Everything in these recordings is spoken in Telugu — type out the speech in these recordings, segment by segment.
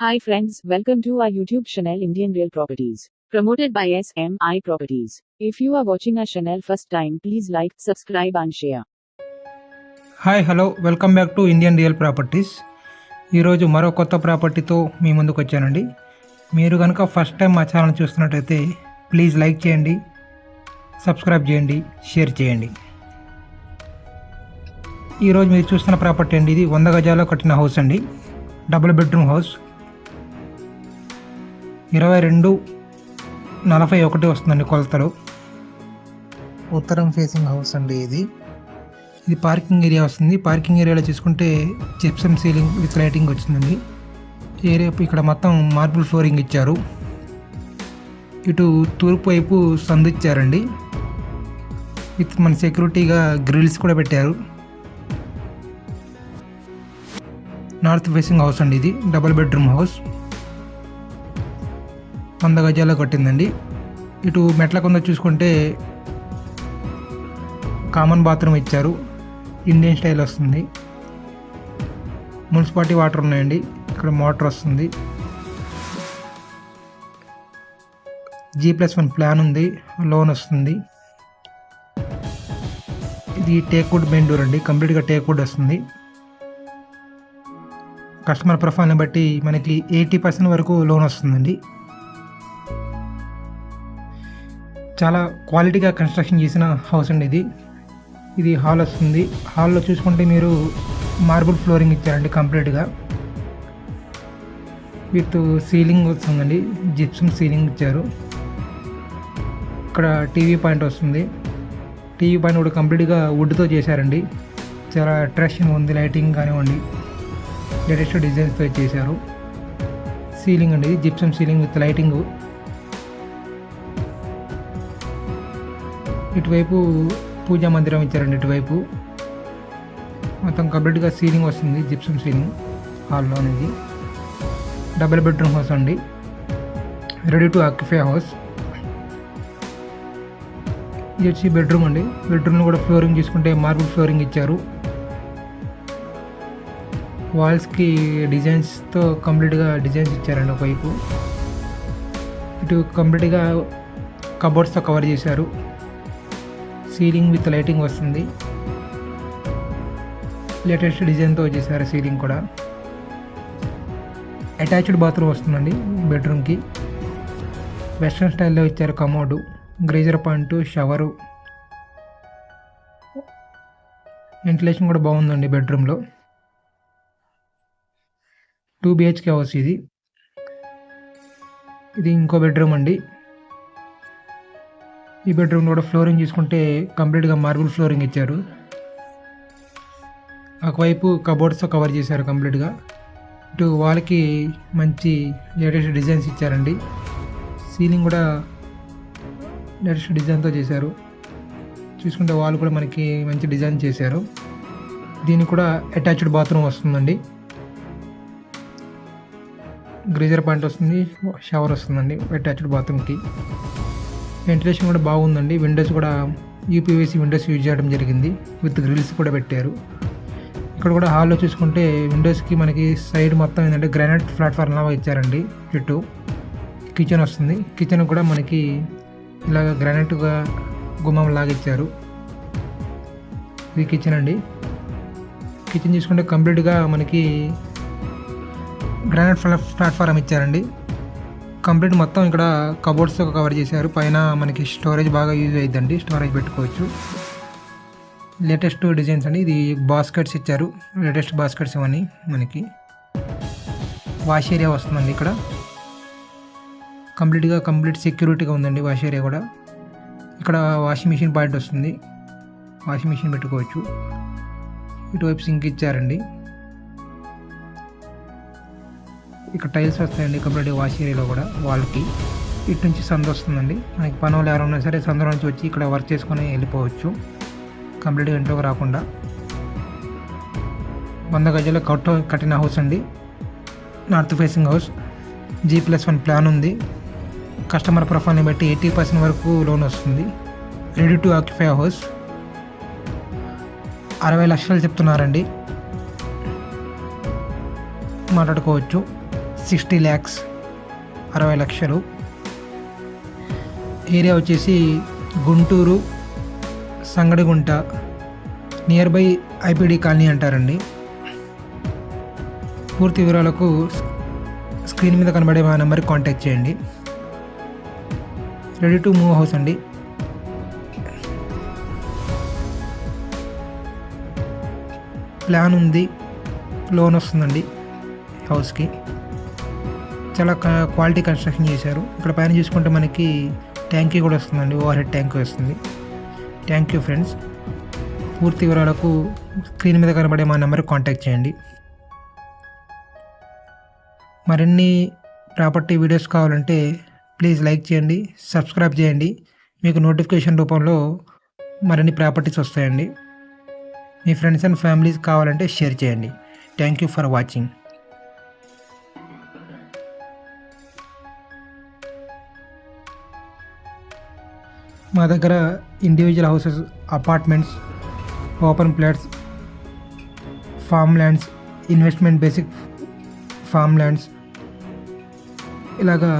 Hi friends, welcome to our YouTube channel Indian Real Properties, promoted by SMI Properties. If you are watching our channel first time, please like, subscribe and share. Hi hello welcome back to Indian real properties. ఈరోజు మరో కొత్త ప్రాపర్టీతో మీ ముందుకు వచ్చానండి. మీరు కనుక ఫస్ట్ టైం మా ఛానల్ చూస్తున్నట్టయితే ప్లీజ్ లైక్ చేయండి, సబ్స్క్రైబ్ చేయండి, షేర్ చేయండి. ఈరోజు మీరు చూస్తున్న ప్రాపర్టీ అండి, ఇది 100 గజాల్లో కట్టిన హౌస్ అండి. Double bedroom house. 2241 వస్తుందండి కొలతలు. ఉత్తరం ఫేసింగ్ హౌస్ అండి ఇది పార్కింగ్ ఏరియా వస్తుంది. పార్కింగ్ ఏరియాలో చూసుకుంటే జిప్సమ్ సీలింగ్ విత్ లైటింగ్ వచ్చిందండి. ఏరియా ఇక్కడ మొత్తం మార్బుల్ ఫ్లోరింగ్ ఇచ్చారు. ఇటు తూర్పు వైపు సందు ఇచ్చారండి. విత్ మన సెక్యూరిటీగా గ్రిల్స్ కూడా పెట్టారు. నార్త్ ఫేసింగ్ హౌస్ అండి ఇది. డబుల్ బెడ్రూమ్ హౌస్ 100 గజాల్లో కట్టిందండి. ఇటు మెట్ల కింద చూసుకుంటే కామన్ బాత్రూమ్ ఇచ్చారు. ఇండియన్ స్టైల్ వస్తుంది. మున్సిపాలిటీ వాటర్ ఉన్నాయండి. ఇక్కడ మోటార్ వస్తుంది. G+1 ప్లాన్ ఉంది. లోన్ వస్తుంది. ఇది టేక్వుడ్ మెయిన్ డోర్ అండి. కంప్లీట్గా టేక్వుడ్ వస్తుంది. కస్టమర్ ప్రొఫైల్ని బట్టి మనకి 80% వరకు లోన్ వస్తుందండి. చాలా క్వాలిటీగా కన్స్ట్రక్షన్ చేసిన హౌస్ అండి ఇది హాల్ వస్తుంది. హాల్లో చూసుకుంటే మీరు మార్బుల్ ఫ్లోరింగ్ ఇచ్చారండి కంప్లీట్గా. విత్ సీలింగ్ వస్తుందండి. జిప్సమ్ సీలింగ్ ఇచ్చారు. ఇక్కడ టీవీ పాయింట్ వస్తుంది. టీవీ పాయింట్ కూడా కంప్లీట్గా వుడ్తో చేశారండి. చాలా అట్రాక్షన్ ఉంది. లైటింగ్ కానివ్వండి, లేటెస్ట్ డిజైన్స్తో చేశారు. సీలింగ్ అండి జిప్సమ్ సీలింగ్ విత్ లైటింగ్. ఇటువైపు పూజా మందిరం ఇచ్చారండి. ఇటువైపు మొత్తం కంప్లీట్గా సీలింగ్ వస్తుంది. జిప్సమ్ సీలింగ్ హాల్లో అనేది. డబుల్ బెడ్రూమ్ హౌస్ అండి. Ready to occupy house. ఇది వచ్చి బెడ్రూమ్ అండి. బెడ్రూమ్లో కూడా ఫ్లోరింగ్ చూసుకుంటే మార్బుల్ ఫ్లోరింగ్ ఇచ్చారు. వాల్స్కి డిజైన్స్తో కంప్లీట్గా డిజైన్స్ ఇచ్చారండి ఒకవైపు. ఇటు కంప్లీట్గా కబోర్డ్స్తో కవర్ చేశారు. సీలింగ్ విత్ లైటింగ్ వస్తుంది. లేటెస్ట్ డిజైన్తో చేశారు సీలింగ్ కూడా. అటాచ్డ్ బాత్రూమ్ వస్తుందండి బెడ్రూమ్కి. వెస్ట్రన్ స్టైల్లో ఇచ్చారు. Commode, గ్రేజర్ point, shower. వెంటిలేషన్ కూడా బాగుందండి బెడ్రూమ్లో. 2 BHK హౌస్ ఇది ఇంకో బెడ్రూమ్ అండి. ఈ బెడ్రూమ్లో కూడా ఫ్లోరింగ్ చూసుకుంటే కంప్లీట్గా మార్బుల్ ఫ్లోరింగ్ ఇచ్చారు. ఒకవైపు కబోర్డ్స్తో కవర్ చేశారు కంప్లీట్గా. ఇటు వాల్కి మంచి లేటెస్ట్ డిజైన్స్ ఇచ్చారండి. సీలింగ్ కూడా లేటెస్ట్ డిజైన్తో చేశారు. చూసుకుంటే వాల్ కూడా మనకి మంచి డిజైన్ చేశారు. దీనికి కూడా అటాచ్డ్ బాత్రూమ్ వస్తుందండి. గ్రీజర్ పాయింట్ వస్తుంది. షవర్ వస్తుందండి అటాచ్డ్ బాత్రూమ్కి. వెంటిలేషన్ కూడా బాగుందండి. విండోస్ కూడా UPVC విండోస్ యూజ్ చేయడం జరిగింది. విత్ గ్రిల్స్ కూడా పెట్టారు. ఇక్కడ కూడా హాల్లో చూసుకుంటే విండోస్కి మనకి సైడ్ మొత్తం ఏంటంటే గ్రానైట్ ప్లాట్ఫామ్ లాగా ఇచ్చారండి. చుట్టూ కిచెన్ వస్తుంది. కిచెన్ కూడా మనకి ఇలాగ గ్రానైట్గా గుమ్మం లాగా ఇచ్చారు. ఇది కిచెన్ అండి. కిచెన్ చూసుకుంటే కంప్లీట్గా మనకి గ్రానైట్ ప్లాట్ఫామ్ ఇచ్చారండి. కంప్లీట్ మొత్తం ఇక్కడ కబోర్డ్స్తో కవర్ చేశారు. పైన మనకి స్టోరేజ్ బాగా యూజ్ అయ్యిద్దండి. స్టోరేజ్ పెట్టుకోవచ్చు. లేటెస్ట్ డిజైన్స్ అండి. ఇది బాస్కెట్స్ ఇచ్చారు. లేటెస్ట్ బాస్కెట్స్ ఇవన్నీ మనకి. వాష్ ఏరియా వస్తుందండి. ఇక్కడ కంప్లీట్ సెక్యూరిటీగా ఉందండి వాష్ ఏరియా కూడా. ఇక్కడ వాషింగ్ మిషన్ పాయింట్ వస్తుంది. వాషింగ్ మిషన్ పెట్టుకోవచ్చు. ఇటువైపు సింక్ ఇచ్చారండి. ఇక్కడ టైల్స్ వస్తాయండి కంప్లీట్ వాష్ ఏరియాలో కూడా. వాళ్ళకి ఇటు నుంచి సందు వస్తుందండి. మనకి పని వాళ్ళు ఎవరైనా సరే సందులో నుంచి వచ్చి ఇక్కడ వర్క్ చేసుకొని వెళ్ళిపోవచ్చు. కంప్లీట్గా ఇంట్లోకి రాకుండా. 100 గజాల్లో కట్టిన హౌస్ అండి. North facing house. G+1 plan ఉంది. కస్టమర్ ప్రొఫైల్ని బట్టి 80% వరకు లోన్ వస్తుంది. Ready to occupy house. 60 లక్షలు చెప్తున్నారండి. మాట్లాడుకోవచ్చు. 60 lakhs 60 లక్షలు. ఏరియా వచ్చేసి Guntur Sangadigunta, near by IPD colony అంటారండి. పూర్తి వివరాలకు స్క్రీన్ మీద కనబడే మా నెంబర్కి కాంటాక్ట్ చేయండి. రెడీ టు మూవ్ హౌస్ అండి. ప్లాన్ ఉంది, లోన్ వస్తుందండి హౌస్కి. చాలా క్వాలిటీ కన్స్ట్రక్షన్ చేశారు. ఇక్కడ పైన చూసుకుంటే మనకి ట్యాంకీ కూడా వస్తుందండి, ఓవర్ హెడ్ ట్యాంక్ వస్తుంది. Thank you friends. పూర్తి వివరాలకు స్క్రీన్ మీద కనబడే మా నెంబర్కి కాంటాక్ట్ చేయండి. మరిన్ని ప్రాపర్టీ వీడియోస్ కావాలంటే ప్లీజ్ లైక్ చేయండి, సబ్స్క్రైబ్ చేయండి. మీకు నోటిఫికేషన్ రూపంలో మరిన్ని ప్రాపర్టీస్ వస్తాయండి. మీ ఫ్రెండ్స్ అండ్ ఫ్యామిలీస్ కావాలంటే షేర్ చేయండి. Thank you for watching. మా దగ్గర individual houses, apartments, open plots, form lands, investment basic form lands, ఇలాగా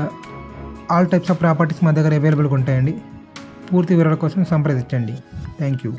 ఆల్ టైప్స్ ఆఫ్ ప్రాపర్టీస్ మా దగ్గర అవైలబుల్గా ఉంటాయండి. పూర్తి వివరాల కోసం సంప్రదించండి. Thank you.